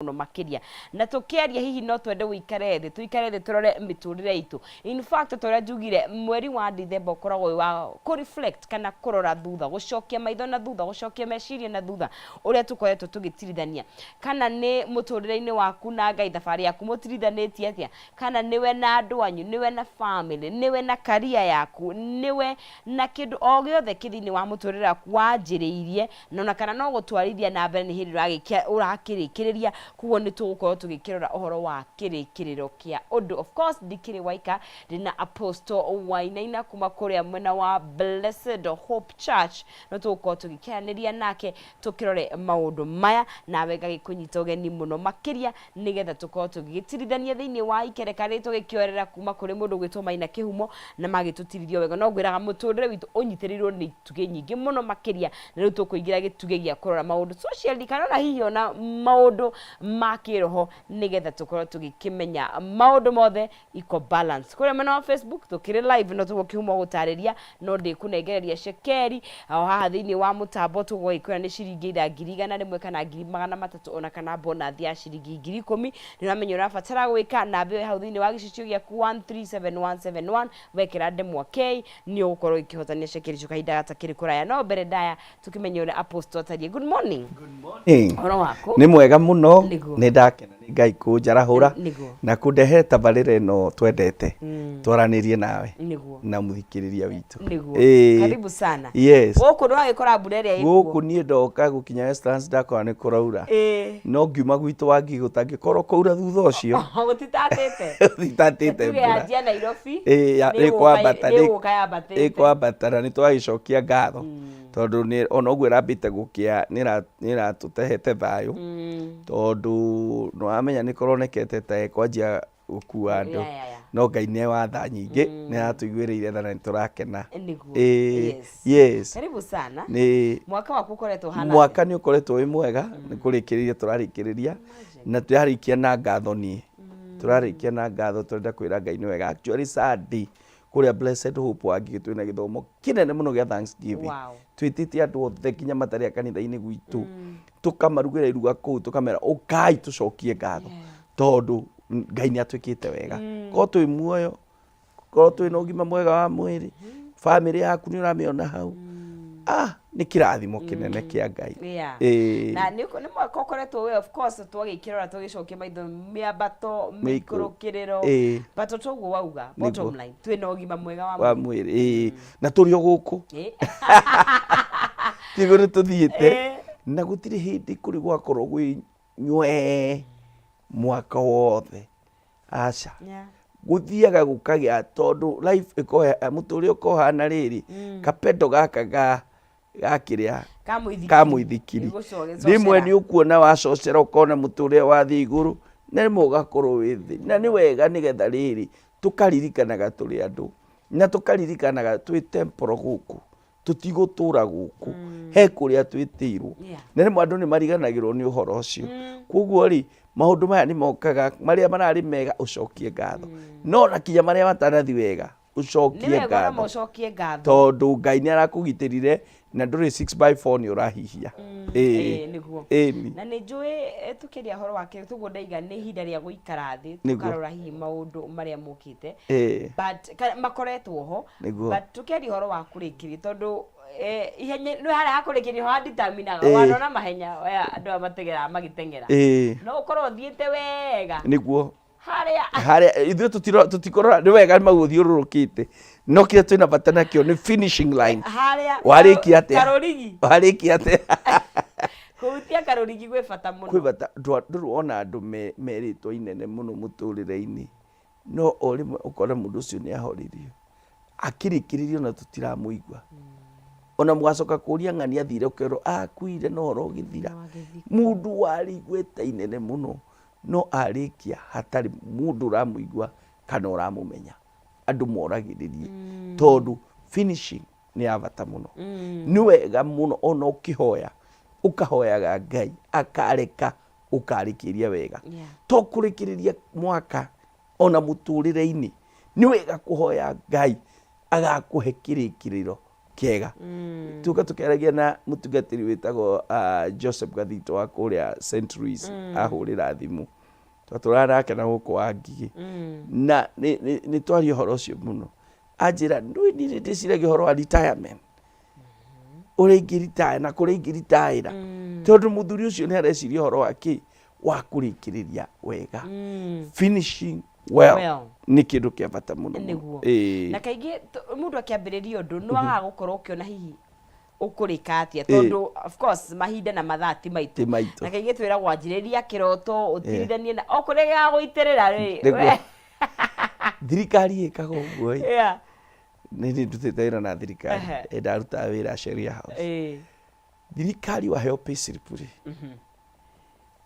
no makiria na tukiaria hihi no twende wikare thi tuikare thi turore miturire itu. In fact toria njugire mweri wa December ukoragwo wa ku reflect kana kurora thutha gucokia maitho na thutha gucokia meciria na thutha uria tukoretwo tugitirithania kana ni muturire-ini waku na Ngai thabari yaku mutirithanetie atia kana niwe na andu anyu niwe na family niwe na career yaku niwe na kindu o giothe kithini wa muturire waku wanjiriirie na kana no gutwarithia na mbere ni hindi urakirikiriria kuo ni tugukorwo tugikirora uhoro wa kirikiriro kia undu. Of course ndikiri waika ndina Apostle Wainaina kuma kuria mwena wa Blessed Hope Church no tugukorwo tugikianiria nake tukirore maundu maya nawe ngagikunyita ugeni muno makiria nigetha tukorwo tugigitirithania thiini wa ikerekari tugikiorera kuma kuri mundu gwitwo Maina Kihumo na magitutiririo wega no gwiraga muturire witu unyitirirwo ni tuge nyingi muno makiria na riu tukuingira gituge gia kurora maundu social kana hihi ona maundu makiroho nigetha tukorwo tugikimenya maundu mothe iko balance kuri mwena wa Facebook tukiri live no tugukihuma gutariria no ndikunengereria shekeri aho haha thiini wa mutambo tugwikira ni ciringi 100,000 kana 300 ona kana bonus ya ciringi 10,000 niramenya urabatara gwika na mbe hau thiini wa gicicio giaku 1377171 wekira ndemwa K ni ugukorwo ikihotania shekeri cukahinda gatakiri kuraya no mbere ndaya tukimenya ura Apostle tarie. Good morning. Good morning. Oro wako ni mwega muno ni ndakena ni Ngai kunjarahura na kundehe tabarire no twendete twaranirie nawe na muthikiriria witu. Karibu sana. Yes. Guku ndwagikora mbura iria ikuo. Guku nie ndoka gukinya Westlands ndakora ni kuraura. No ngiuma gwitu wangi gutangikorwo kuura thutha ucio. Gutitatite. Gutitatite. Tuge ajia Nairobi. Ni kwambata ni twagicokia ngatho tondu ni ona uguo irambite gukia ni ratutehete thayo tondu no amenya ni koronekete ta kwanjia gukua andu no Ngai ni watha nyingi ni atuigwiriire tha na turakena. Yes. Karibu sana. Ni mwaka waku ukoretwo hana mwaka ni ukoretwo wi mwega ni kurikiriria turarikiriria na tuyarikia na ngatho ni turarikia na ngatho turenda kwira Ngai ni wega. Actually Sunday kuria Blessed Hope wangi twina githomo kinene muno gia Thanksgiving. Twitite andu othe kinya matari a kanitha-ini gwitu tukamarugera iruga kuu tukamera ukai tucokie ngatho tondu Ngai ni atwikite wega ko twi muoyo ko twi na ugima mwega wa mwiri family yaku ni uramiona hau ni kirathimo kinene kia Ngai. Na ni mwaka ukoretwo we of course twagikirora tugicokia maitho miambato mikurukiriro bato toguo wauga bottom line twina ugima mwega wa mwiri na turio guku tigore tuthiite na gutiri hindi kuri gwakorwo gwi nywe mwaka wothe aca guthiaga gukagia tondu life ikoya muturio kohana riri kapendo gaka gakiria kamuithikiri rimwe ni ukuona wacocera ukona muturire wathi iguru na rimwe ugakorwo withi na ni wega nigetha riri tukaririkanaga turi andu na tukaririkanaga twi temporo guku tutigutura guku he kuria twitirwo na rimwe andu ni mariganagirwo ni uhoro ucio koguo ri maundu maya ni mokaga maria marari mega ucokie ngatho no na kinya maria matanathi wega ucokie ngatho tondu Ngai ni arakugitirire na nduri 6x4 ni urahihia niguo na ni njui tukiria horo wake tuguo ndaiga ni ihinda ria guikara thi tukarora hihi maundu maria mukite but makoretwo ho but tukiria horo wa kurikiria tondu ihenya no hara hakurikiria ho determinaga wanona mahenya andu amategera magitengera no ukorwo thiete wega niguo haria ithuĩ tutikorora nĩ wega magũthiũrũrũkĩte no kĩrĩa twĩna bata nakĩo nĩ finishing line warĩkia atĩa kuhutia karũrigi gwĩ bata mũno kwĩ bata ndũrona andũ merĩtwo inene mũno mũtũrĩre-inĩ no o rĩmwe ũkora mũndũ ũcio nĩ ahoririo akĩrĩkĩrĩrio na tũtiramũigua ona mũgacoka kũria ng'ani athire ũkerwo akuire no ũhoro ũgĩthira mũndũ warĩiguĩte inene mũno no arikia hatari mundu uramuigua kana uramumenya andu moragiririe tondu finishing ni avata muno ni wega muno ona ukihoya ukahoyaga Ngai akareka ukarikiria wega to kurikiriria mwaka ona muturire-ini ni wega kuhoya Ngai agakuhe kirikiriro kega tuka tukeragia na mutungatiri witagwo Joseph Gathito wa kuria St. Louis ahurira thimu twaturana nake na guku wa Ngigi na ni twari horo ucio muno anjira ndwini ndiciragia horo wa retirement uri ngiritae na kuri ngiritaira tondu muthuri ucio ni areciria horo wake wa kurikiriria wega finishing well ni kindu kia bata muno na kaingi mundu akiambiriria undu no aga gukorwo ukiona hihi ukurika atia tondu of course mahinda na mathati maitu na kaingi twira gwanjiriria kiroto utiriranie na okurega guitirira ri thirikari ikaga uguo nini ndutite wira na thirikari ndaruta wira Sheria House thirikari waheo payslip ri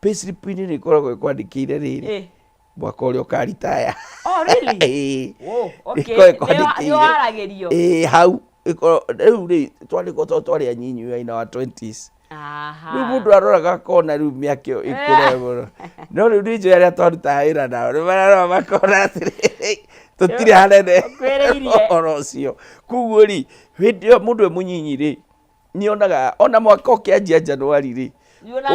payslip ni ikoragwo kwandikire riri mwaka uria ukaritaya really okay yo aragerio hau riu ri twari anyinyi ina wa 20s riu mundu aroraga kona riu miakio ikure no riu rijo aria twaruta wira nao riu makona atiri tutire hanene oro ucio kuguo ri hindi yo mundu munyinyi ri nionaga ona mwaka ukianjia Januari ri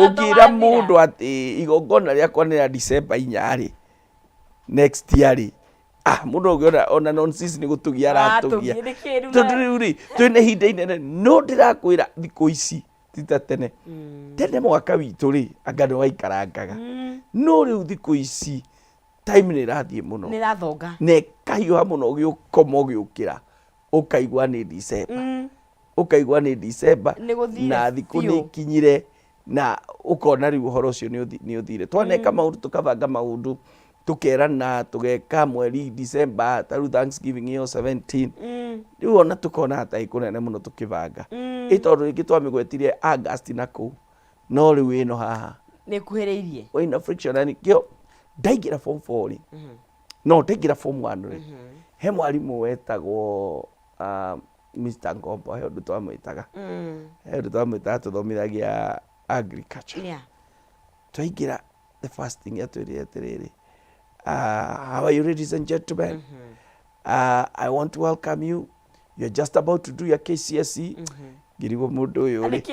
ungira mundu ati igongona riakwa ni ya December 4 ri next year ri mundu ugiona ona nonsense ni gutugia aratugia tondu riu ri twine hinda inene no ndirakwira thiku ici tita tene tene mwaka witu ri anga no waikarangaga no riu thiku ici time ni rathie muno ni rathonga ne kahiuha muno giukoma giukira ukaigwa ni December ukaigwa ni December na thiku ni kinyire na ukona riu horo ucio ni uthire twaneka maundu tukabanga maundu tukerana tugeka mweri December taru Thanksgiving yo 17 riu ona tukona hata ikunene muno tukibanga itondu ringi twamigwetirie August na ku no riu ino haha ni kuhereirie wina friction ani kio ndaigira form 4 ri no ndaigira form 1 ri he mwarimu wetagwo Mr. Ngombo he ndu twamwitaga he ndu twamwitaga tuthomithagia agriculture twaigira the first thing yatwirire atiriri how are you, ladies and gentlemen? I want to welcome you. You're just about to do your KCSE. Girigo mundu uyu ri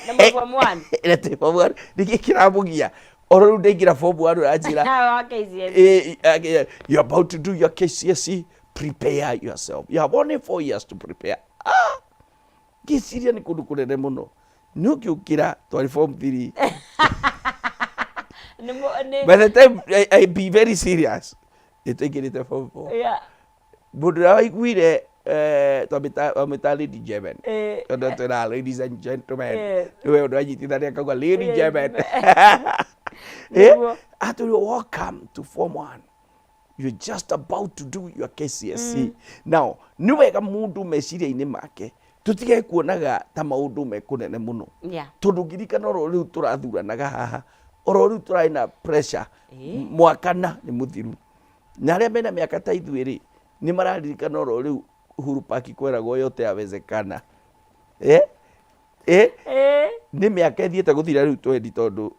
number 1 rete form 1 niki kiramugia oro ndegira form 1 urajira you're about to do your KCSE. Prepare yourself. You have only 4 years to prepare. Giciria ni kundu kunene muno nukiukira twari form 3 by the time I be very serious itaigirite form 4 mundu waiguire twamita Lady German tondu twina ladies and gentlemen niwe undu anyitithania akauga Lady German welcome to form 1. You're just about to do your KCSE. Now, ni wega mundu meciria-ini make tutige kuonaga ta maundu mekunene muno tondu ngirikana oro riu turathuranaga haha oro riu turaina pressure mwakana ni muthiru na aria mena miaka ta ithuiri ni mararirikana oro riu Uhuru Park kweragwo yote yawezekana ni miaka ithiete guthira riu 20 tondu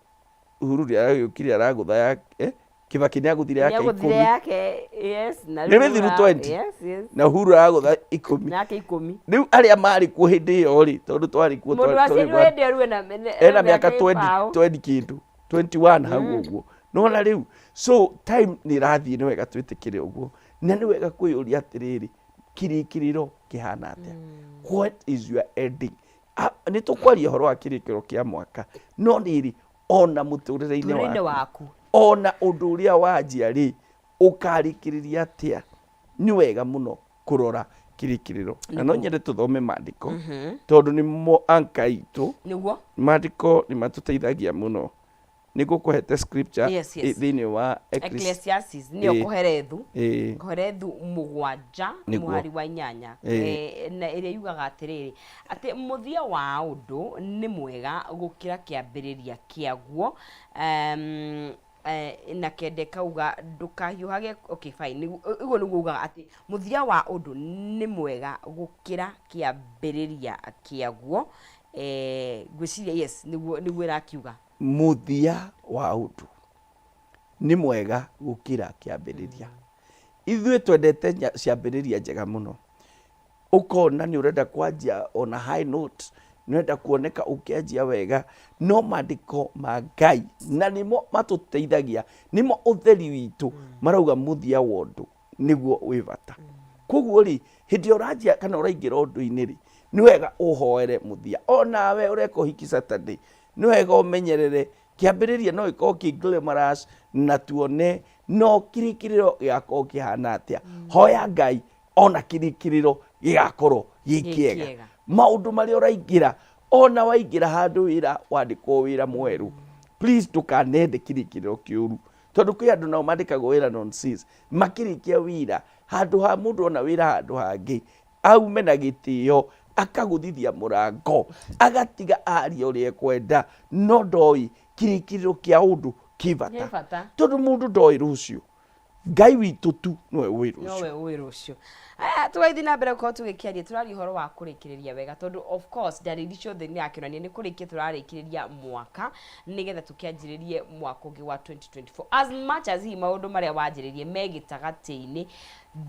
Uhuru ri aragiukire aragutha yake Kibaki ni aguthire yake 10 na riu thiru 20 na Uhuru aragutha 10 nake 10 riu aria mari ku hindi yo ri tondu twari ku mundu acio hindi ruwe na miaka 20 kindu 21 hau uguo nona riu so time ni rathie ni wega twitikire uguo na ni wega kwiyuria atiriri kirikiriro kihana atia what is your ending ni tukwaria horo wa kirikiro kia mwaka no riri ona muturire-ini waku ona undu uria wanjia ri ukarikiriria atia ni wega muno kurora kirikiriro na no nyende tuthome maandiko tondu ni mo anka itu niguo maandiko ni matuteithagia muno niguo kuhete scripture thini wa Ecclesiastes ni okuherethu kuherethu 7 muhari wa 8 na iria yugaga atiriri ati muthia wa undu ni mwega gukira kiambiriria kiaguo na kende kauga ndukahiuhage okay fine iguo niguo ugaga ati muthia wa undu ni mwega gukira kiambiriria kiaguo gwiciria yes niguo irakiuga muthia wa undu ni mwega gukira kiambiriria ithuĩ twendete ciambiriria njega muno ukona ni urenda kwanjia on a high note, nenda kuoneka ukianjia wega, no mandiko ma Ngai na nimo matuteithagia, nimo utheri witu marauga muthia wondu niguo wi bata. Koguo ri hindi uranjia kana uraingira undu-ini ri ni wega uhoere muthia. Ona we ureka hiki Saturday ni wega umenyerere kiambiriria no ikorwo ki glamorous na tuone no kirikiriro giakorwo kihana atia. Hoya Ngai ona kirikiriro gigakorwo gikiega. Maundu maria uraingira, ona waingira handu wira wandikwo wira mweru, please tukanende kirikiriro kiuru, tondu kwi andu nao mandikagwo wira nonsense makirikia wira handu ha mundu ona wira handu hangi aume na gitio akaguthithia murango agatiga aria uria ekwenda, no ndoi kirikiriro kia undu kibata, tondu mundu ndoi rucio. Ngai witu tu nowe wi rucio. Tugaithi na mbere ko tugikiaria turari horo wa kurikiriria wega, tondu of course ndariri ciothe ni akionania ni kurikia turarikiriria mwaka nigetha tukianjiririe mwaka ungi wa 2024. As much as hi maundu maria wanjiririe megitagati-ini,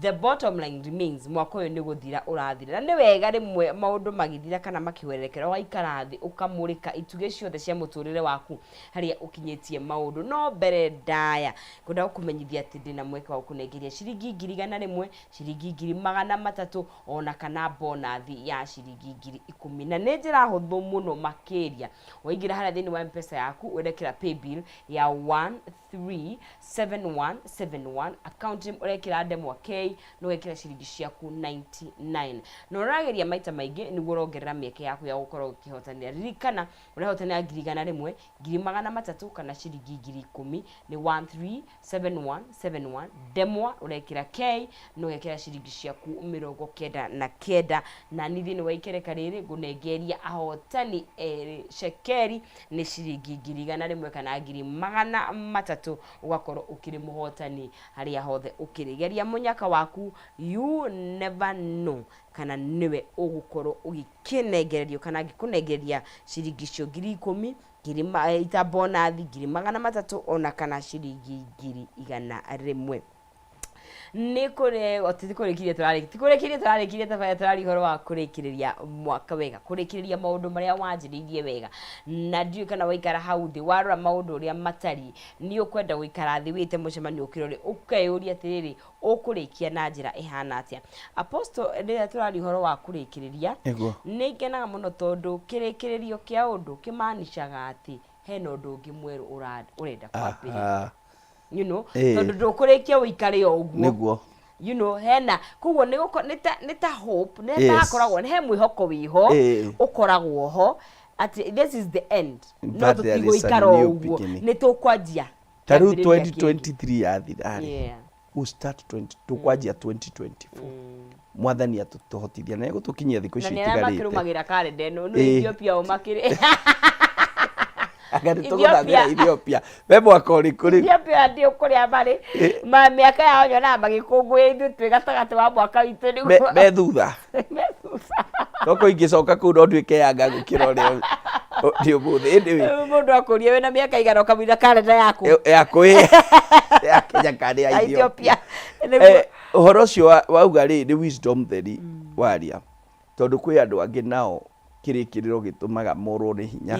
the bottom line remains mwaka uyu ni guthira urathira. Na ni wega rimwe maundu magithira kana makiwererekera waikara thi ukamurika ituge ciothe cia muturire waku haria ukinyitie maundu. No mbere ndaya ngunda gukumenyithia ati ndina mweke wa kunengeria ciringi 1,100, ciringi 300 ona kana bonathi ya ciringi 10,000. Na ni njira huthu muno makiria waingira haria thini wa M-Pesa yaku urekera pay bill ya 137171 account urekera ndemwa K no wekera ciringi ciaku 99. No rageria maita maingi niguo rongerera mieke yaku ya gukorwo ukihotania. Ririkana urehotania 1,100, 300 kana ciringi 10,000 ni 137171 ndemwa urekera K no wekera ciringi ciaku 99. Na ni thini wa ikereka riri gunengeria ahotani shekeri ni ciringi 100 kana 300 ugakorwo ukiri muhotani haria hothe ukirigeria munyaka waku. You never know kana niwe ugukorwo ugikinengererio kana gikunengeria ciringi cio 10,000, ita bonathi 300 ona kana ciringi 100. Nikore otithikurikirie turarikirie tabaya turari horo wa kurikiriria mwaka wega, kurikiriria maundu maria wanjiririe wega. Na ndiu kana waikara hau thi warora maundu uria matari ni ukwenda guikara thi wite mucemanio ukirore ukeyuria atiriri ukurikia na njira ihana atia. Apostle rira turari horo wa kurikiriria ni ngenaga muno tondu kirikiririo kia undu kimanishaga ati hena undu ungi mweru urenda kwambia, you know, tondu ndukurikia uikare o uguo niguo, you know, hena kuguo ni ta hope ne ta koragwo he mwihoko wiho ukoragwo ho ati this is the end, no tutigo ikaro uguo ni tukwanjia taru 2023 yathira we start tukwanjia 2024. Mwathani atutohotithia na gutukinyia thiku ici itigarite na makirumagira kalenda no Ethiopia o makire agari tuguthambira Ethiopia we mwaka uri kuri Ethiopia ndi ukuria bari ma miaka yao nyona magikungwe ithu twi gatagati wa mwaka witu ni me thutha toko ingicoka ku ndo ndwike yanga gukira uria ndi umuthi ndi mundu akurie we na miaka igana ukamwira kalenda yaku ya Kenya kadi ya Ethiopia. Uhoro cio wauga ri ni wisdom theri waria, tondu kwi andu angi nao kirikiriro gitumaga morwo ni hinya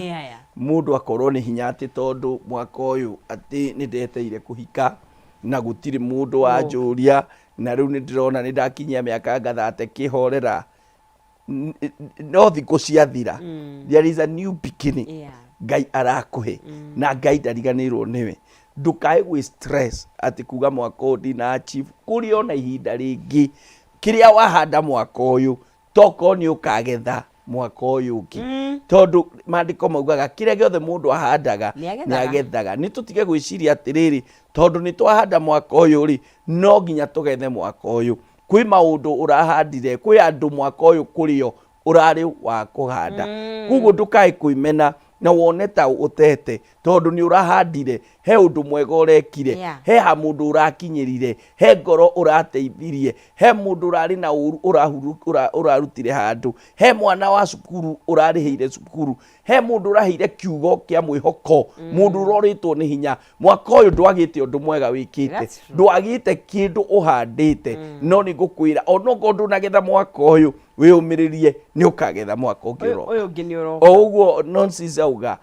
mundu akorwo ni hinya ati tondu mwaka uyu ati ni ndeteire kuhika na gutiri mundu wanjuria na riu ni ndirona ni ndakinyia miaka ngathate kihorera no thiku ciathira. There is a new beginning. Ngai arakuhe na Ngai ndariganirwo niwe. Ndukae gwi stress ati kuga mwaka uyu ndina achieve kuri ona ihinda ringi kiria wahanda mwaka uyu toko ni ukagetha mwaka uyu ungi, tondu mandiko maugaga kiria giothe mundu ahandaga ni agethaga. Ni tutige gwiciria atiriri tondu ni twahanda mwaka uyu ri no nginya tugethe mwaka uyu. Kwi maundu urahandire, kwi andu mwaka uyu kurio urari wa kuhanda. Kuguo ndukae kuimena na wone ta utete tondu ni urahandire, he undu mwega urekire, he ha mundu urakinyirire, he ngoro urateithirie, he mundu urari na urarutire handu, he mwana wa cukuru urariheire cukuru, he mundu uraheire kiugo kia mwihoko, mundu uroritwo ni hinya. Mwaka uyu ndwagite undu mwega wikite, ndwagite kindu uhandite, no ni ngukwira ono gondu nagetha mwaka uyu wĩyũmĩrĩrie nĩ ũkagetha mwaka ũngĩ ũroka ũyũ ũngĩ nĩ ũroka o ũguo nonsense auga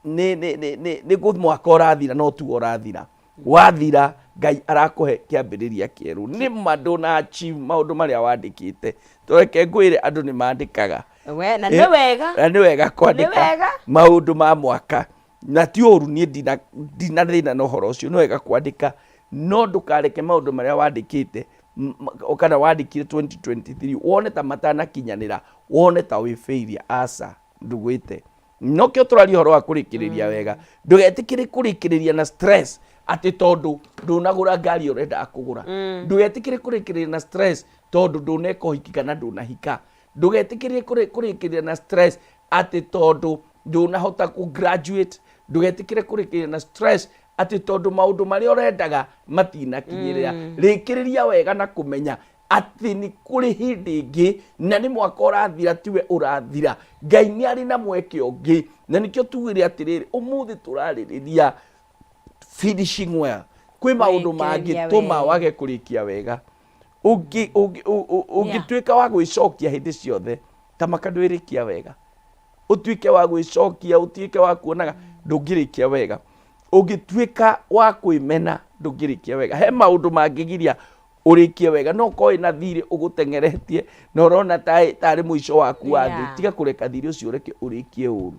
nĩ gũ mwaka ũrathira no tu ũrathira wathira Ngai arakũhe kĩambĩrĩria kĩerũ nĩ mandũ na achieve maũndũ marĩa wandĩkĩte tũreke ngwĩre andũ nĩ mandĩkaga na nĩ wega kwandĩka maũndũ ma mwaka na ti ũru niĩ ndina thĩna na ũhoro ũcio nĩ wega kwandĩka no ndũkareke maũndũ marĩa wandĩkĩte kana wandĩkire 2023 wone ta matanakinyanĩra wone ta wĩ failure aca ndugwĩte no kĩo tũraria ũhoro wa kũrĩkĩrĩria wega ndũgetĩkĩre kũrĩkĩrĩria na stress atĩ tondũ ndũnagũra ngari ũrenda kũgũra ndũgetĩkĩre kũrĩkĩrĩria na stress tondũ ndũneka ũhiki kana ndũnahika ndũgetĩkĩre kũrĩkĩrĩria na stress atĩ tondũ ndũnahota ku graduate ndũgetĩkĩre kũrĩkĩrĩria na stress atĩ tondũ maũndũ marĩa ũrendaga matinakinyĩrĩra rĩkĩrĩria wega na kũmenya atĩ nĩ kũrĩ hĩndĩ ĩngĩ na nĩ mwaka ũrathira tiwe ũrathira Ngai nĩ arĩ na mweke ũngĩ na nĩkĩo tugĩre atĩrĩrĩ ũmũthĩ tũrarĩrĩria finishing well kwĩ maũndũ mangĩtũma wage kũrĩkia wega ũngĩtuĩka wa gwĩcokia hĩndĩ ciothe ta maka ndwĩrĩkia wega ũtuĩke wa gwĩcokia ũtuĩke wa kuonaga ndũngĩrĩkia wega ũngĩtuĩka wa kwĩmena ndũngĩrĩkia wega he maũndũ mangĩgiria ũrĩkie wega no koĩ na thirĩ ũgũtengeretie na ũrona tarĩ mũico waku wa thĩ tiga kũreka thirĩ ũcio ũreke ũrĩkie ũru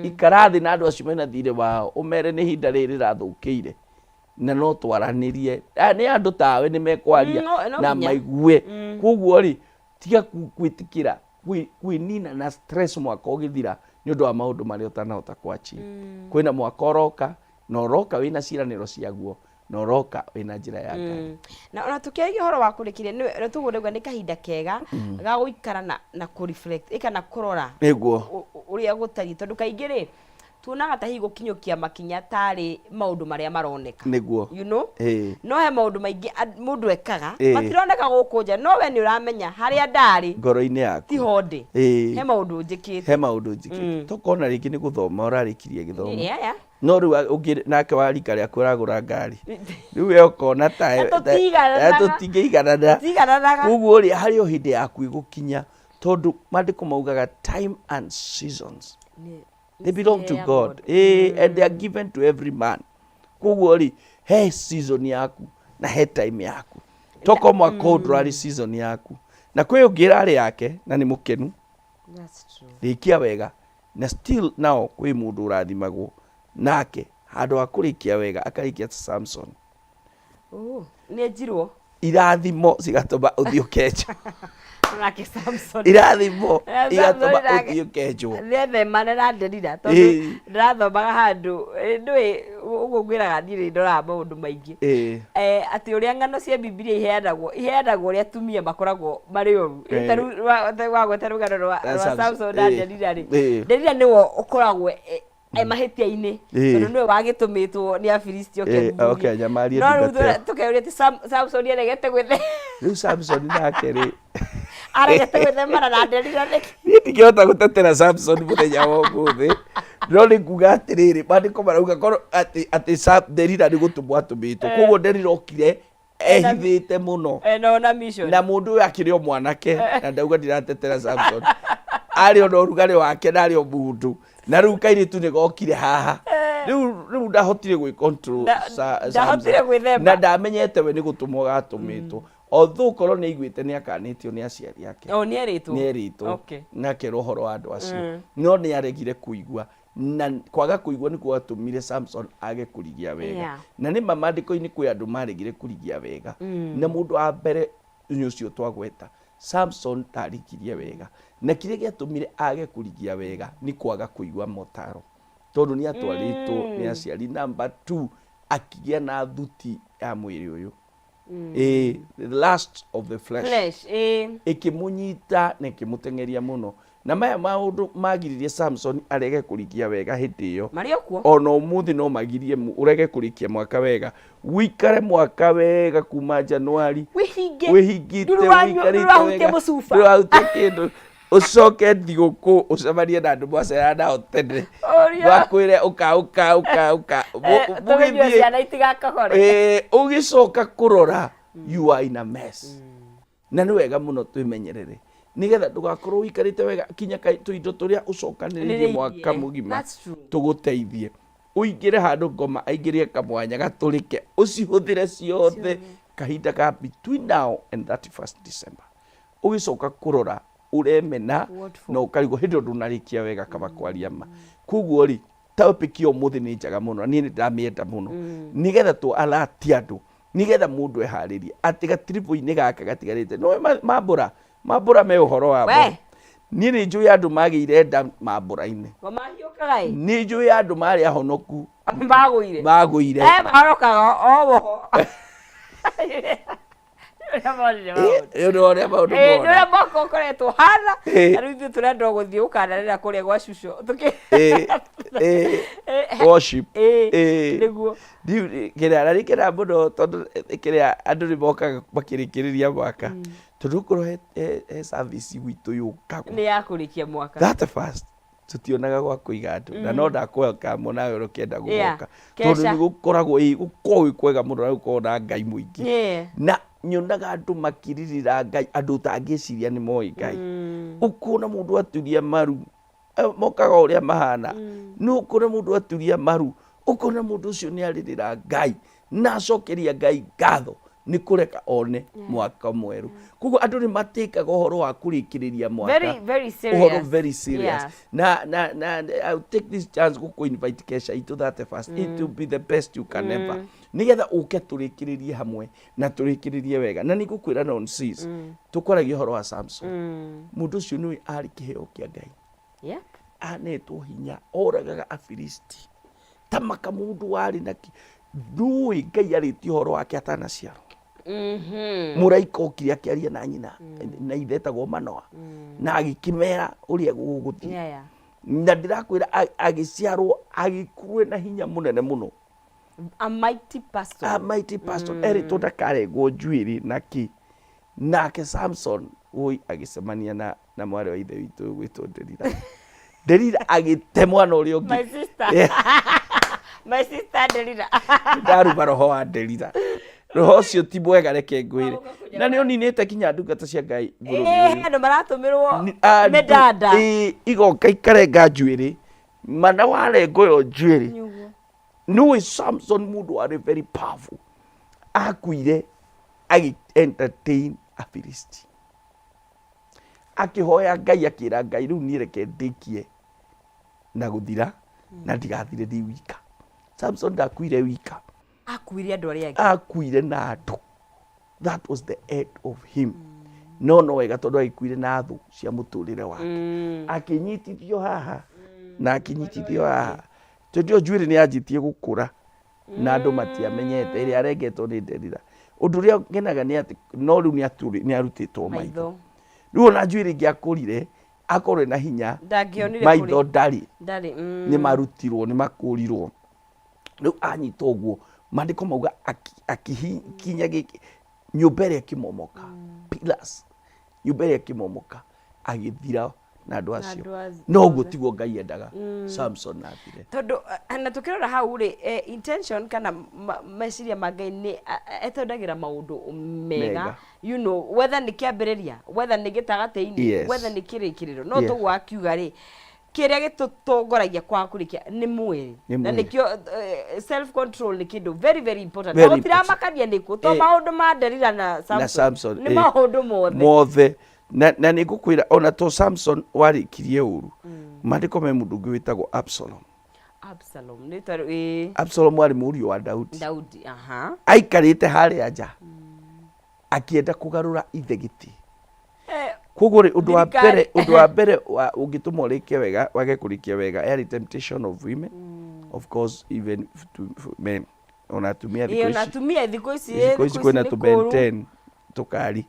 ikara thĩ na andũ acio mena thirĩ wao ũmere nĩ ihinda rĩrĩ rĩrathũkĩire na no twaranĩrie nĩ andũ tawe nĩ mekwaria na maigue koguo rĩ tiga gwĩtĩkĩra kwĩnina na stress mwaka ũgĩthira nĩ ũndũ wa maũndũ marĩa ũtanahota kwachi kwĩna mwaka ũroka na ũroka wĩna ciĩranĩro ciaguo na ũroka wĩna njĩra ya Ngai na tukĩaria ũhoro wa kũrĩkĩria nĩ tũgũrĩgwa nĩ kahinda kega ga gũikara na kũ-reflect kana kũrora ũrĩa gũtariĩ tondũ kaingĩ rĩ tuonaga ta hihi gũkinyũkia makinya tarĩ maũndũ marĩa maroneka nĩguo you know no he maũndũ maingĩ mũndũ ekaga matironeka gũkũ nja no we nĩ ũramenya harĩa ndarĩ ngoro-inĩ yaku ti honde he maũndũ njĩkĩte tũkona rĩngĩ nĩ gũthoma ũrarĩkirie gĩthomo no rĩu ũngĩ nake wa rika rĩaku ũragũra ngari rĩu we ũkona tũtingĩiganana koguo rĩ harĩ o hĩndĩ yaku ĩgũkinya tondũ maandĩko maugaga time and seasons they belong to God and they are given to every man koguo rĩ he season yaku na he time yaku toko mwaka ndũrarĩ season yaku na kwĩ ũngĩ ĩrarĩ yake na nĩ mũkenu rĩkia wega na still now kwĩ mũndũ ũrathimagwo nake handũ wa kũrĩkia wega akarĩkia ta Samson nĩ njirwo irathimo cigatũma ũthiĩ ũkenja nake Samson irathimo igatũma ũthiĩ ũkenjwo nĩethemane na Delila tondũ ndirathomaga handũ ndũĩ ũguo ngwĩraga niĩ ndoraga maũndũ maingĩ atĩ ũrĩa ng'ano cia Bibilia iheanagwo ũrĩa atumia makoragwo marĩ oru wagweta rũgano rwa Samson na Delila rĩ Delila nĩwe ũkoragwo mahĩtia-inĩ tondũ nĩwe wagĩtũmĩtwo nĩ Afilisti nyamarie no rĩu tũkeyũria atĩ Samson aregete gwĩthema rĩu Samson nake rĩ aregete gwĩthemana na Delila nĩkĩ niĩ ndingĩhota gũtetera Samson mũthenya wa ũmũthĩ no nĩ nguga atĩrĩrĩ maandĩko marauga korwo atĩ Delila nĩ gũtũmwo atũmĩtwo koguo Delila okire ehithĩte mũno na mũndũ ũyũ akĩrĩ o mwanake na ndauga ndiratetera Samson arĩ ona ũrugarĩ wake na arĩ o mũndũ na rĩu kairĩtu nĩ gokire haha rĩu ndahotire gwĩ-control na ndamenyete we nĩ gũtũmwo gatũmĩtwo although korwo nĩ aiguĩte nĩ akanĩtio nĩ aciari ake nĩ erĩtwo na akerwo ũhoro wa andũ acio no nĩ aregire kũigua na kwaga kũigua nĩ gwatũmire Samson age kũrigia wega na nĩ maandĩko-inĩ kwĩ andũ maregire kũrigia wega na mũndũ wa mbere nĩ ũcio twagweta Samson tarikirie wega na kĩrĩa gĩatũmire age kũrigia wega nĩ kwaga kũigua motaro tondũ nĩ atwarĩtwo nĩ aciari number 2 akĩgĩa na thuti ya mwĩrĩ ũyũ the last of the flesh ĩkĩmũnyita na ĩkĩmũtengeria mũno na maya maũndũ magiririe Samson arege kũrikia wega hĩndĩ ĩyo ona ũmũthĩ no magirie ũrege kũrikia mwaka wega wĩikare mwaka wega kuma Januari wĩhingĩte wĩikarĩte wega ndũrahute kĩndũ ucoke thigũkũ ucemanie na andũ mwacera nao tene wakwĩre ũka ũgĩcoka kũrora you are in a mess na nĩ wega mũno twĩmenyerere nigetha ndũgakorwo wikarĩte wega kinya tũindo tũrĩa ũcokanĩrĩirie mwaka mũgima tũgũteithie ũingĩre handũ ngoma aingĩrie kamwanya gatũrĩke ũcihũthĩre ciothe kahinda ka between now and 31st December ũgĩcoka kũrora uremena na ũkarigwo hĩndĩ ndũnarĩkia wega kaba kwaria ma koguo rĩ topic yo mũthĩ nĩ njega mũno niĩ ndamĩenda mũno nigetha tũ alert andũ nigetha mũndũ eharĩrie atĩ gatiribo-inĩ gaka gatigarĩte no mambũra me ũhoro wa niĩ nĩ njũĩ andũ magĩire nda mambũra-inĩ nĩ njũĩ andũ marĩ ahonoku magũire marokaga o woho nä moko å koretwo hana na rä u ithuä tå renda gå thiä å kanarä kå rä a gwa cuco nĩguo kä rä ararä ra må no tondå kä rä a andå nä mokaga makä rä kä rä ria mwaka tondå korwo service gwitå yå kagwo nä ya kå rä kia mwaka tå tionaga gwa kå iga andå na no ndakwelkamo nawe å kä enda gå goka tondå nä gå koragwo gwä kwega må no na gå korwo na ngai må ingä na nyonaga andå makiririra ngai andå tangä ciria nä moä ngai å kona må ndå aturia maru mokaga å rä a mahana nä å kona må ndå aturia maru å kona må ndå å cio nä arä rä ra ngai na acokeria ngai ngatho nä kå reka one mwaka mweru koguo andå nä matĩkaga å horo wa kå rä kä rä ria mwaka å horo very serious na I'll take this chance gå kå invite Kesha into that first it will be the best you can ever nä getha å ke tå rä kä rä rie hamwe na tå rä kä rä rie wega na nä gå kwä ra nonsense tå kwaragia å horo wa Samson må ndå å cio nä arä kä heo kä a ngai anetwo hinya oragaga Afilisti tamaka må ndå warä naki ndå ngai arä tie å horo wake atanaciarwo mũraika okire akĩaria na nyina na ithe etagwo Manoa na agĩkĩmera ũrĩa gũgũthiĩ na ndĩrakwĩra agĩciarwo agĩkuruo na hinya mũnene mũno a mighty pastor eritwo ndakarengwo njuĩrĩ naki nake Samson agĩcemania na mwarĩ wa ithe witũ gwĩtwo Delila agĩtemwa na ũrĩa ũngĩ my sister Delila ndaruma roho wa Delila roho cio ti mwega reke ngwĩre na nĩ ũninĩte kinya ndungata cia ngai andũ maratũmĩrwo medada igoka ikarenga njuĩrĩ mana warengo yo njuĩrĩ nĩwe Samson mũndũ warĩ very powerful akuire agĩ entertain Afilisti akĩhoya ngai akĩra ngai rĩu niĩ reke ndĩkie na gũthira na ndigathire ndĩ wika Samson ndakuire wika akuire andũ arĩa angĩ akuire na andũ that was the end of him no wega tondũ agĩkuire na thũ cia mũtũrĩre wake akĩnyitithio haha na akĩnyitithio haha tondũ njuĩrĩ nĩ yanjitie gũkũra na andũ matiamenyete ĩrĩa arengetwo nĩ Delila ũndũ ũrĩa ngenaga nĩ atĩ no rĩu nĩ arutĩtwo maitho rĩu ona njuĩrĩ ingĩakũrire akorwo na hinya maitho ndarĩ nĩ marutirwo nĩ makũrirwo rĩu anyitwo ũguo maandĩko mauga akihikinya gĩkĩ nyũmba ĩrĩa ĩkĩmomoka pillars nyũmba ĩrĩa ĩkĩmomoka agĩthira na andũ acio no ũguo tiguo ngai endaga Samson athire tondũ na tũkĩrora hau rĩ intention kana meciria ma ngai nĩ etendagĩra maũndũ mega you know whether nĩ kĩambĩrĩria whether nĩ gĩtagatĩ-inĩ whether nĩ kĩrĩkĩrĩro no tũguo akiuga rĩ kĩrĩa gĩtũtongoragia kwa kũrĩkia nĩ mwĩrĩ na nĩkĩo self control nĩ kĩndũ very very important na gũtiramakania nĩkũ to maũndũ ma Delila na Samson nĩ maũndũ mothe na nĩ ngũkwĩra ona to Samson warĩkirie ũru maandĩko me mũndũ ũngĩ wĩtagwo Absalom warĩ mũriũ wa Daudi aikarĩte harĩa nja akĩenda kũgarũra ithe gĩtĩ koguo rĩ ũndũ wa mbere ũngĩtũma ũrĩkie wega wage kũrĩkia wega yarĩ temptation of women of course even to men ona atumia thikũ ici kwĩna tũbenten tũkari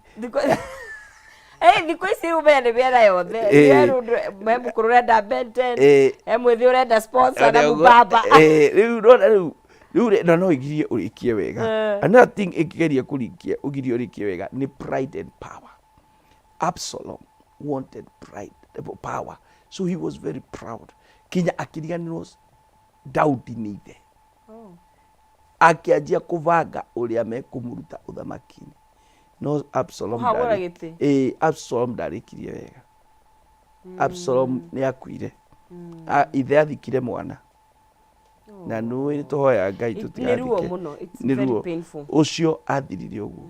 thikũ ici ũmenya nĩ mĩena yothe he mũkũrũ ũrenda benten he mwĩthĩ ũrenda sponsor na mũbamba rĩu no igirie ũrĩkie wega another thing ĩkĩgeria kũrĩkia ũgirie ũrĩkie wega nĩ pride and power. Absalom wanted pride, power, so he was very proud. Kinya akiriganirwo Daudi nĩ ithe akĩanjia kũbanga ũrĩa mekũmũruta ũthamaki-inĩ no Absalom Hagora gĩtĩ. Absalom ndarĩkirie wega. Absalom nĩ akuire. Ithe athikire mwana. Na nĩ tũhoya Ngai tũtigathike. Nĩ ruo mũno. It's very painful. Ũcio athirire ũguo.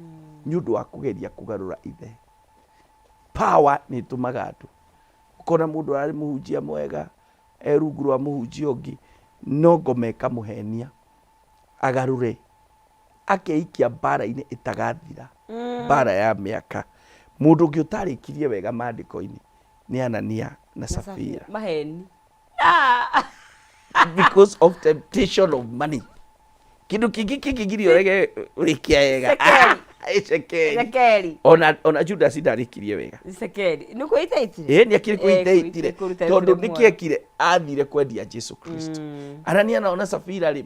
Nĩ ũndũ wa kũgeria kũgarũra ithe. Power nĩ ĩtũmaga andũ. Ũkona mũndũ arĩ mũhunjia mwega, rungu rwa mũhunjia ũngĩ, no ngoma ĩkamũhenia. Agarũre. Akeikia mbara-inĩ ĩtagathira. Mbara ya mĩaka. Mũndũ ũngĩ ũtarĩkirie wega maandĩko-inĩ nĩ Anania na Safira. Maheni. Because of temptation of money. Kindu kingi kingiri orege urikia wega. Sekeri. Ona Judas ndarikirie wega. Sekeri. Nuko itaitire. Ni akiri kuitaitire. Tondu nikiekire athire kwendia Jesu Kristo. Anania na Safira ri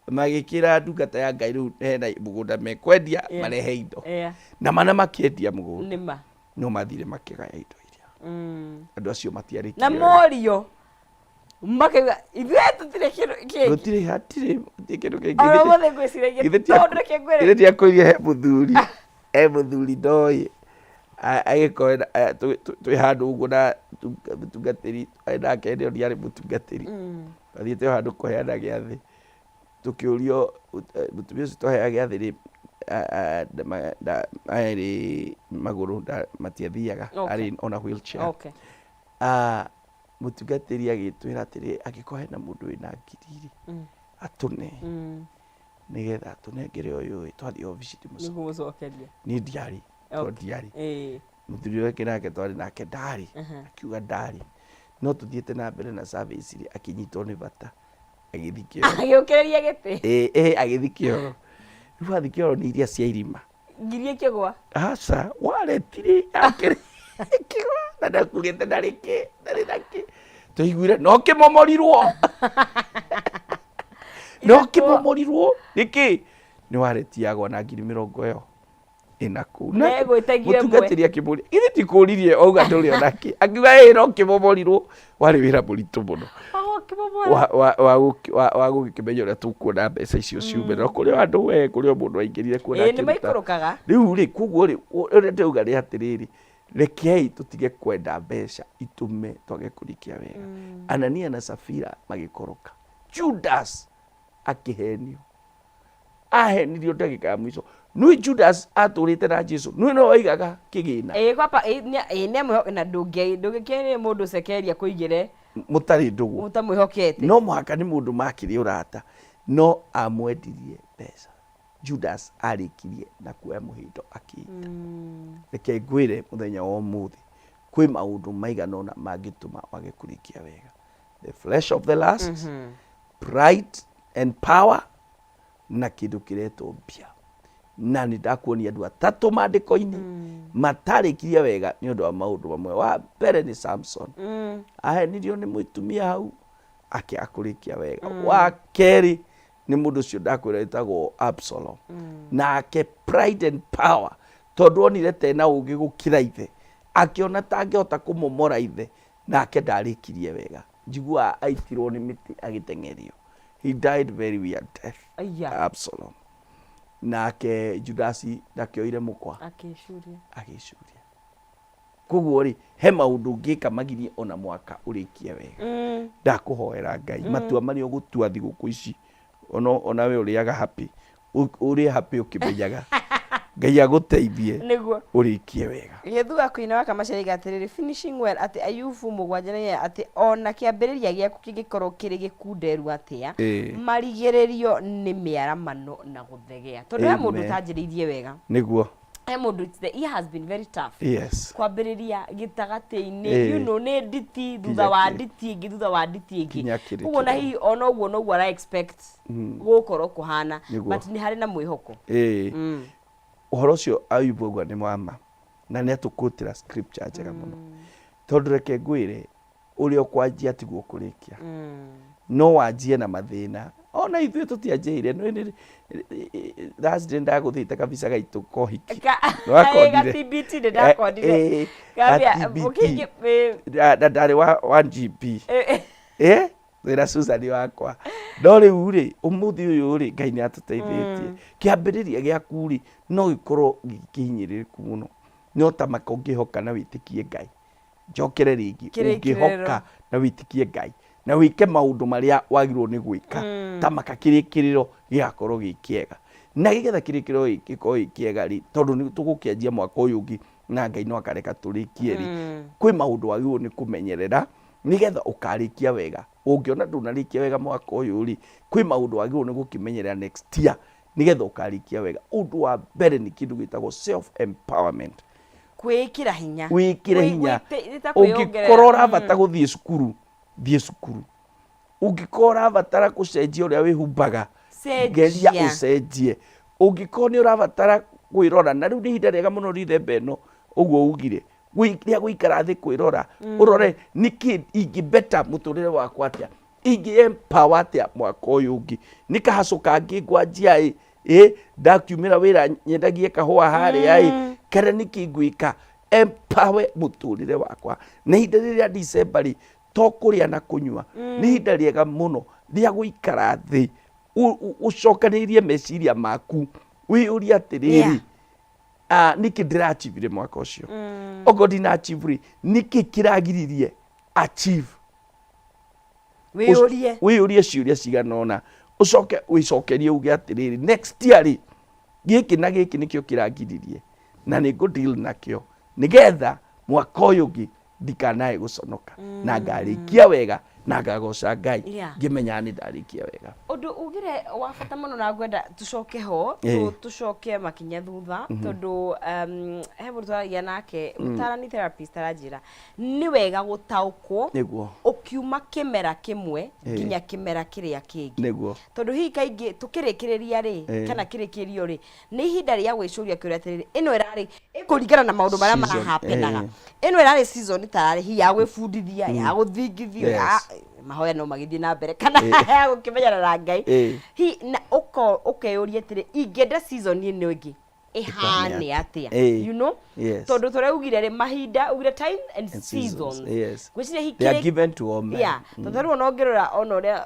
magikira ndungata ya Ngai riu hena mugunda mekwendia marehe indo. Na mana makiendia mugunda. Nima. No mathire makigaya indo iria. Andu acio matiarikirie. Na morio. Makaiga ithuĩ tũtirĩ kĩndũ gũtirĩ hatirĩ kĩndũ kĩngĩ. Ona mothe ngwĩciragia tondũ reke ngwĩre. Ithe ndiakũirie he mũthuri ndoĩ agĩkorwo twĩ handũ ũguo na mũtungatĩri nake ndio ndiarĩ mũtungatĩri. Twathiĩte handũ kũheana gĩathĩ tũkĩũrio mũtumia ũcio twaheaga gĩathĩ rĩ magũrũ matiathiaga arĩ ona wheelchair. Mũtungatĩri agĩtwĩra atĩrĩ angĩkorwo hena mũndũ wĩna ngiri atũne nĩgetha atũnengere ũyũ twathiĩ obici ndĩmũcokerie. Niĩ ndiarĩ mũthuri wake nake twarĩ nake ndarĩ akiuga ndarĩ no tũthiĩte na mbere na service rĩ akĩnyitwo nĩ bata agĩthiĩ kĩoro agĩũkĩrĩria gĩtĩ agĩthiĩ kĩoro rĩu athiĩ kĩoro nĩ iria cia irima ngiri ĩkĩgwa aca waretire akĩrĩ kĩgwa na ndakugĩte ndarĩ nake tũiguire no kĩmomorirwo nĩkĩ nĩ waretiagwo na ngiri 20 ĩna kũu na mũtungatĩri akĩmũria githĩ tikũririe auga ndũrĩ onake akiuga no kĩmomorirwo warĩ wĩra mũritũ mũno wa gũkĩmenya ũrĩa tũkuona mbeca icio ciume no kũrĩ andũ kũrĩ mũndũ aingĩrire kuona nĩ maikũrũkaga rĩu rĩ koguo rĩ ũrĩa ndauga nĩ atĩrĩrĩ rekei tutige kwenda mbeca itume twage kũrikia wega. Anania na Safira magĩkoroka. Judas akĩhenio. Ahenirio ndagĩka ya mũico. Nĩ Judas atũrĩte na Jesu. Nĩ no oigaga kĩgĩna. Kwamba nĩ na ndũngĩkĩrĩ mũndũ sekeria kũigĩre mũtarĩ ndũgũ. Mũtamwĩhokete. No mũhaka nĩ mũndũ makĩrĩ ũrata. No amwendirie mbeca. Judas arĩkirie na kuoya mũhĩndo akĩita. Reke ngwĩre mũthenya wa ũmũthĩ kwĩ maũndũ maigana ũna mangĩtũma wage kũrikia wega. The flesh of the lust, pride and power na kĩndũ kĩretwo mbia. Na nĩ ndakuonia andũ atatũ maandĩko-inĩ matarĩkirie wega nĩ ũndũ wa maũndũ mamwe. Wa mbere nĩ Samson. Ahenirio nĩ mũtumia hau akĩakũrikia wega. Wa kerĩ nĩ mũndũ ũcio ndakwĩra wĩtagwo Absalom. Nake pride and power tondũ onire tena ũgĩ gũkĩra ithe akĩona tangĩhota kũmomora ithe nake ndarĩkirie wega. Njiguaga aitirwo nĩ mĩtĩ agĩteng'erio. He died very weird death. Absalom. Nake Judasi ndakĩoire mũkwa agĩcuria. Koguo rĩ he maũndũ ũngĩka magirie ona mwaka ũrĩkie wega. Ndakũhoera Ngai matua marĩa ũgũtua thigũkũ ici ona we ũrĩaga happy ũrĩa happy ũkĩmenyaga Ngai agũteithie ũrĩkie wega. Gĩthuga kũina wa Kamacari gatirĩrĩ finishing well atĩ Ayubu 7 atĩ ona kĩambĩrĩria gĩaku kĩngĩkorwo kĩrĩ gĩkunderu atĩa marigĩrĩrio nĩ mĩaramano na gũthegea tondũ he mũndũ ũtanjĩrĩirie wega nĩguo he mũndũ he has been very tough. Yes. Kwambĩrĩria gĩtagatĩ-inĩ you know nĩ nditi thutha wa nditi ĩngĩ ũguo na hihi ona ũguo noguo ara expect gũkorwo kũhana but nĩ harĩ na mwĩhoko. Ũhoro ũcio Ayubu auga nĩ wama na nĩ atũkũtĩra scripture njega mũno tondũ reke ngwĩre ũrĩa ũkwanjia tiguo kũrĩkia no wanjie na mathĩna ona ithuĩ tũtianjĩire that's the ndagũthĩte kabisa gaitũ kohiki no akonire gatibiti ndarĩ wa 1 GB Wĩra Susan wakwa. No rĩu rĩ, ũmũthĩ ũyũ rĩ, Ngai nĩ atũteithĩtie. Kĩambĩrĩria gĩaku rĩ, no gĩkorwo gĩkĩhinyĩrĩrĩku mũno. No tamaka ũngĩhoka na wĩtĩkie Ngai. Njokere rĩngĩ, ũngĩhoka na wĩtĩkie Ngai. Na wĩke maũndũ marĩa wagĩrĩirwo nĩ gwĩka. Tamaka kĩrĩkĩrĩro gĩgakorwo gĩ kĩega. Na gĩgetha kĩrĩkĩrĩro gĩkorwo gĩ kĩega rĩ, tondũ nĩ tũgũkĩanjia mwaka ũyũ ũngĩ na Ngai no akareka tũrĩkie rĩ. Kwĩ maũndũ wagĩrĩirwo nĩ kũmenyerera nĩgetha ũkarĩkia wega. Ũngĩona ndũnarĩkia wega mwaka ũyũ rĩ, kwĩ maũndũ wagĩrĩirwo nĩ gũkĩmenyerera next year nĩgetha ũkarĩkia wega. Ũndũ wa mbere nĩ kĩndũ gĩtagwo self empowerment. Kwĩkĩra hinya. Wĩkĩre hinya. Ũngĩkorwo ũrabatara gũthiĩ cukuru, thiĩ cukuru. Ũngĩkorwo ũrabatara gũcenjia ũrĩa wĩhumbaga, geria ũcenjie. Ũngĩkorwo nĩ ũrabatara kwĩrora, na rĩu nĩ ihinda rĩega mũno rĩthemba ĩno, ũguo ugire. Rĩrĩa gũikara thĩ kwĩrora, ũrore nĩkĩ ingĩbeta mũtũrĩre wakwa atĩa, ingĩ-empower atĩa mwaka ũyũ ũngĩ. Nĩ kahacũ kangĩ ngwanjia ndakiumĩra wĩra nyendagie kahũa harĩa kana nĩkĩ ngwĩka empower mũtũrĩre wakwa. Na ihinda rĩrĩa December rĩ, to kũrĩa na kũnyua, nĩ ihinda rĩega mũno rĩa gũikara thĩ, ũcokanĩrĩrie meciria maku, wĩyũrie atĩrĩrĩ, nĩkĩ ndĩra-achieve mwaka ũcio. Okorwo ndina-achieve rĩ, nĩkĩ kĩragiririe achieve. Wĩyũrie ciũria cigana ũna, ũcoke wĩcokerie uge atĩrĩrĩ, next year rĩ, gĩkĩ na gĩkĩ nĩkĩo kĩrangiririe na nĩ ngũ-deal nakĩo nĩgetha mwaka ũyũ ũngĩ ndikanae gũconoka na ngarĩkia wega na ngagoca Ngai ngĩmenya nĩ ndarĩkia wega. Ũndũ ugire wa bata mũno na ngwenda tucoke ho, tucoke makinya thutha tondũ he mũndũ twaragia nake mũtarani therapist aranjĩra nĩ wega gũtaũkwo ũkiuma kĩmera kĩmwe nginya kĩmera kĩrĩa kĩngĩ. Tondũ hihi kaingĩ tũkĩrĩkĩrĩria rĩ kana kĩrĩkĩrio rĩ, nĩ ihinda rĩa gwĩcũria kĩũria atĩrĩrĩ, ĩno ĩrarĩ ĩkũringana na maũndũ marĩa marahapenaga. Ĩno ĩrarĩ season tararĩ hihi ya gwĩbundithia, ya gũthingithio, mahoya no magithie na mbere kana ya gũkĩmenyana na Ngai. Hihi na ũkeyũria atĩrĩ, ingĩenda season ĩno ĩngĩ ihane atĩa, you know, tondũ tũraugire rĩ mahinda, ugire time and seasons. Gwĩciria hihi they are given to all men. Tondũ rĩu onongerera ona ũrĩa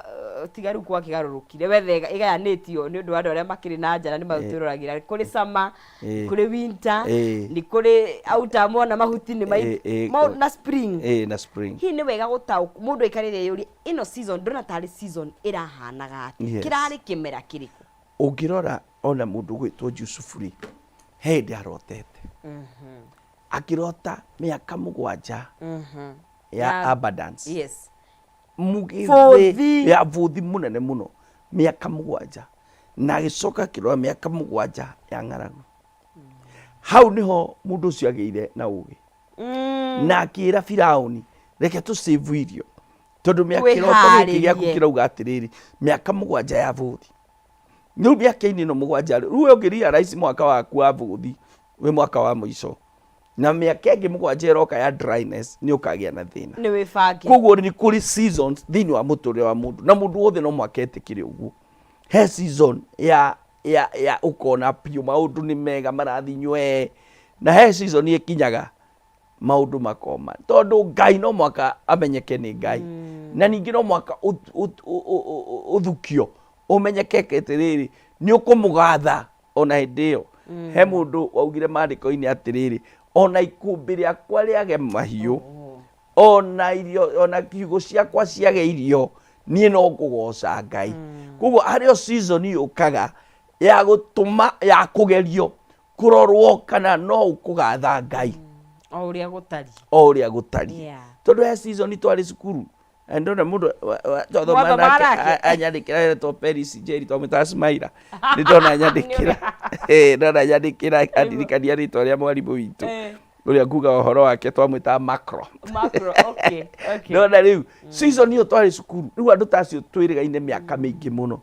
tigaru kwa kĩgarũrũkire wethe ĩgayanĩtio nĩ ũndũ wa andũ arĩa makĩrĩ na njara nĩ matũroragĩra kũrĩ summer, kũrĩ winter, nĩ kũrĩ autumn ona mahuti nĩ na spring. Hihi nĩ wega gũtaũkwo mũndũ aikarĩre yũria ĩno season ndona tarĩ season ĩrahanaga atĩa, kĩrarĩ kĩmera kĩrĩkũ. Ũngĩrora ona mũndũ gwĩtwo Yusufu rĩ, he hĩndĩ arotete, akĩrota mĩaka 7 ya abundance, mũgĩthĩ ya bũthi mũnene mũno, mĩaka 7, na agĩcoka akĩrora mĩaka 7 ya ng'aragu. Hau nĩho mũndũ ũcio agĩire na ũgĩ, na akĩra Firaũni, reke tũ-save irio, tondũ mĩaka ĩrota gĩkĩ gĩaku kĩrauga atĩrĩrĩ, mĩaka 7 ya bũthi. Nĩu mĩaka-inĩ ĩno 7 rĩu ũngĩrealize mwaka waku wa bũthi wĩ mwaka wa mũico, na mĩaka ĩngĩ 7 ĩroka ya dryness, nĩ ũkagĩa na thĩna. Nĩ wĩbange. Koguo nĩ kũrĩ seasons thĩinĩ wa mũtũrĩre wa mũndũ, na mũndũ wothe no mwaka etĩkĩre ũguo. He season ya ũkona piũ maũndũ nĩ mega marathiĩ nywe, na he season ĩkinyaga maũndũ makoma, tondũ Ngai no mwaka amenyeke nĩ Ngai, na ningĩ no mwaka ũthukio ũmenyekeke atĩrĩrĩ nĩ ũkũmũgatha ona hĩndĩ ĩyo. He mũndũ waugire maandĩko-inĩ atĩrĩrĩ, ona ikũmbĩ rĩakwa rĩage mahiũ, ona irio, ona kiugũ ciakwa ciage irio, niĩ no ngũgoca Ngai. Koguo harĩ o season yũkaga ya gũtũma, ya kũgerio, kũrorwo kana no ũkũgatha Ngai o ũrĩa gũtariĩ. Tondũ he season twarĩ cukuru, ndona mũndũ twathoma nake anyandĩkĩra to Paris Jerry twamwĩtaga Smaira, nĩ ndona anyandĩkĩra andirikania rĩtwa rĩa mwarimũ witũ ũrĩa nguga ũhoro wake twamwĩtaga Macro. Ndona rĩu season ĩyo twarĩ cukuru, rĩu andũ tacio twĩrĩgaine mĩaka mĩingĩ mũno.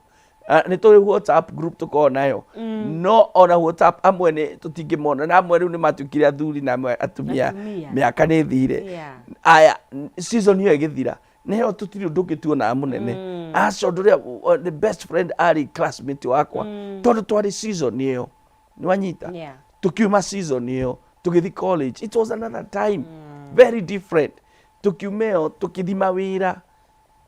Nĩ tũrĩ WhatsApp group tũkoragwo nayo, no ona WhatsApp amwe nĩ tũtingĩmona, na amwe rĩu nĩ matuĩkire athuri na amwe atumia, mĩaka nĩ thire. Aya season ĩyo ĩgĩthira, nĩho tũtirĩ ũndũ ũngĩ tuonaga mũnene. Aca ũndũ ũrĩa the best friend arĩ classmate wakwa, tondũ twarĩ season ĩyo, nĩ wanyita, tũkiuma season ĩyo tũgĩthiĩ college, it was another time very different. Tukiuma ĩyo tũkĩthi mawĩra,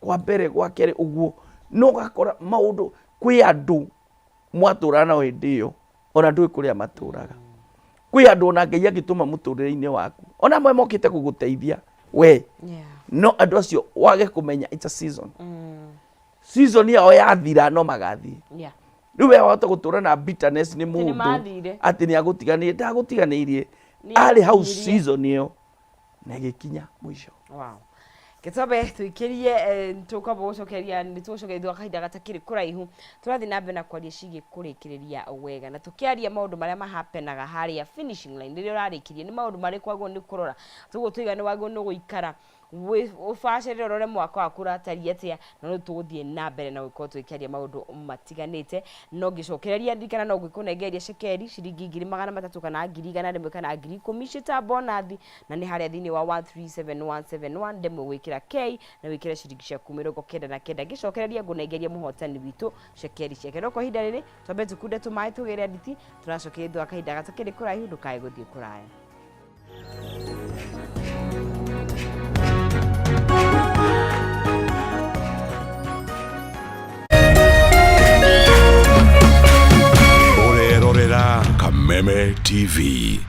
kwa mbere gwa kere uguo no gakora maundu kwi andu mwatura na hindi iyo ona ndui kuria maturaga kwi andu ona Ngai agituma muturire-ini waku ona mwe mokite kuguteithia we no andu acio wage kumenya it's a season season yao yathira no magathi riu we wahota gutura na bitterness ni mundu ati ni agutiganirie ndagutiganirie ari hau season iyo na gikinya mwisho. Wow. Gitobe tuikirie tukabo gucokeria ni tucokeria kahinda gatakiri kuraihu turathi nambe na kwaria cigi kurikiriria wega na tukiaria maundu maria mahapenaga haria finishing line riria urarikirie ni maundu mari kwagwo ni kurora tugo tuiga ni wagwo ni guikara ufacirire urore mwaka waku urataria atia na no tuguthie na mbere na gukorwo twikiaria maundu matiganite no gicokereria ndikana no gikunengeria cekeri ciringi 300 kana 100 kana 10,000 cita bonathi na ni haria thini wa 137171 ndemwe gwikira K na wikira ciringi ciaku 99 gicokereria ngunengeria muhotani witu cekeri ciake no kwa hinda riri twambe tukunde tumai tugire nditi turacokeria thwa kahinda gatakiri kuraihu ndukae guthie kuraya. Kameme TV.